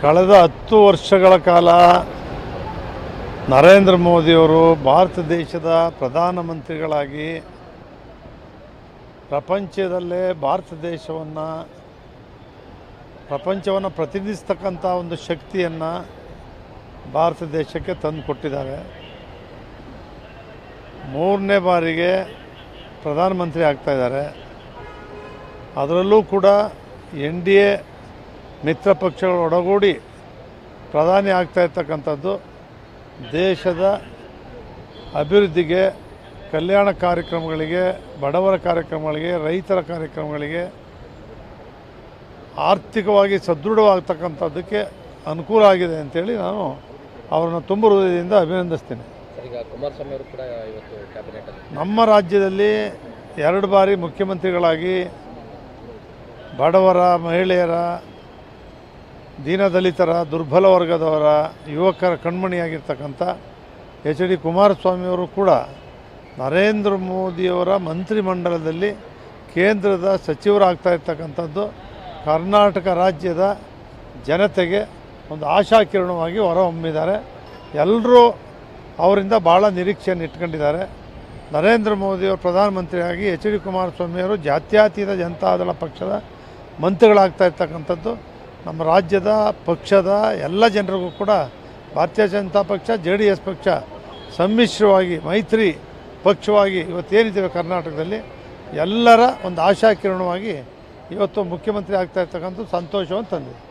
ಕಳೆದ 10 ವರ್ಷಗಳ ಕಾಲ ನರೇಂದ್ರ ಮೋದಿಯವರು ಭಾರತ ದೇಶದ ಪ್ರಧಾನಮಂತ್ರಿಗಳಾಗಿ ಪ್ರಪಂಚದಲ್ಲೇ ಭಾರತ ಪ್ರಪಂಚವನ್ನು ಪ್ರತಿನಿಧಿಸ್ತಕ್ಕಂಥ ಒಂದು ಶಕ್ತಿಯನ್ನು ಭಾರತ ದೇಶಕ್ಕೆ ತಂದು ಕೊಟ್ಟಿದ್ದಾರೆ. 3ನೇ ಬಾರಿಗೆ ಪ್ರಧಾನಮಂತ್ರಿ ಆಗ್ತಾಯಿದ್ದಾರೆ. ಅದರಲ್ಲೂ ಕೂಡ NDA ಮಿತ್ರ ಪಕ್ಷಗಳು ಒಡಗೂಡಿ ಪ್ರಧಾನಿ ಆಗ್ತಾ ಇರ್ತಕ್ಕಂಥದ್ದು ದೇಶದ ಅಭಿವೃದ್ಧಿಗೆ, ಕಲ್ಯಾಣ ಕಾರ್ಯಕ್ರಮಗಳಿಗೆ, ಬಡವರ ಕಾರ್ಯಕ್ರಮಗಳಿಗೆ, ರೈತರ ಕಾರ್ಯಕ್ರಮಗಳಿಗೆ, ಆರ್ಥಿಕವಾಗಿ ಸದೃಢವಾಗ್ತಕ್ಕಂಥದ್ದಕ್ಕೆ ಅನುಕೂಲ ಆಗಿದೆ ಅಂತೇಳಿ ನಾನು ಅವರನ್ನು ತುಂಬ ಹೃದಯದಿಂದ ಅಭಿನಂದಿಸ್ತೀನಿ. ನಮ್ಮ ರಾಜ್ಯದಲ್ಲಿ 2 ಬಾರಿ ಮುಖ್ಯಮಂತ್ರಿಗಳಾಗಿ ಬಡವರ, ಮಹಿಳೆಯರ, ದೀನದಲಿತರ, ದುರ್ಬಲ ವರ್ಗದವರ, ಯುವಕರ ಕಣ್ಮಣಿಯಾಗಿರ್ತಕ್ಕಂಥ HD ಕುಮಾರಸ್ವಾಮಿಯವರು ಕೂಡ ನರೇಂದ್ರ ಮೋದಿಯವರ ಮಂತ್ರಿಮಂಡಲದಲ್ಲಿ ಕೇಂದ್ರದ ಸಚಿವರಾಗ್ತಾ ಇರ್ತಕ್ಕಂಥದ್ದು ಕರ್ನಾಟಕ ರಾಜ್ಯದ ಜನತೆಗೆ ಒಂದು ಆಶಾಕಿರಣವಾಗಿ ಹೊರಹೊಮ್ಮಿದ್ದಾರೆ. ಎಲ್ಲರೂ ಅವರಿಂದ ಭಾಳ ನಿರೀಕ್ಷೆಯನ್ನು ಇಟ್ಕೊಂಡಿದ್ದಾರೆ. ನರೇಂದ್ರ ಮೋದಿಯವರು ಪ್ರಧಾನಮಂತ್ರಿಯಾಗಿ HD ಕುಮಾರಸ್ವಾಮಿಯವರು ಜಾತ್ಯತೀತ ಜನತಾದಳ ಪಕ್ಷದ ಮಂತ್ರಿಗಳಾಗ್ತಾ ಇರ್ತಕ್ಕಂಥದ್ದು ನಮ್ಮ ರಾಜ್ಯದ ಪಕ್ಷದ ಎಲ್ಲ ಜನರಿಗೂ ಕೂಡ ಭಾರತೀಯ ಜನತಾ ಪಕ್ಷ, JDS ಪಕ್ಷ ಸಮ್ಮಿಶ್ರವಾಗಿ ಮೈತ್ರಿ ಪಕ್ಷವಾಗಿ ಇವತ್ತೇನಿದ್ದೇವೆ ಕರ್ನಾಟಕದಲ್ಲಿ ಎಲ್ಲರ ಒಂದು ಆಶಾಕಿರಣವಾಗಿ ಇವತ್ತು ಮುಖ್ಯಮಂತ್ರಿ ಆಗ್ತಾ ಇರ್ತಕ್ಕಂಥ ಸಂತೋಷವನ್ನು ತಂದಿದೆ.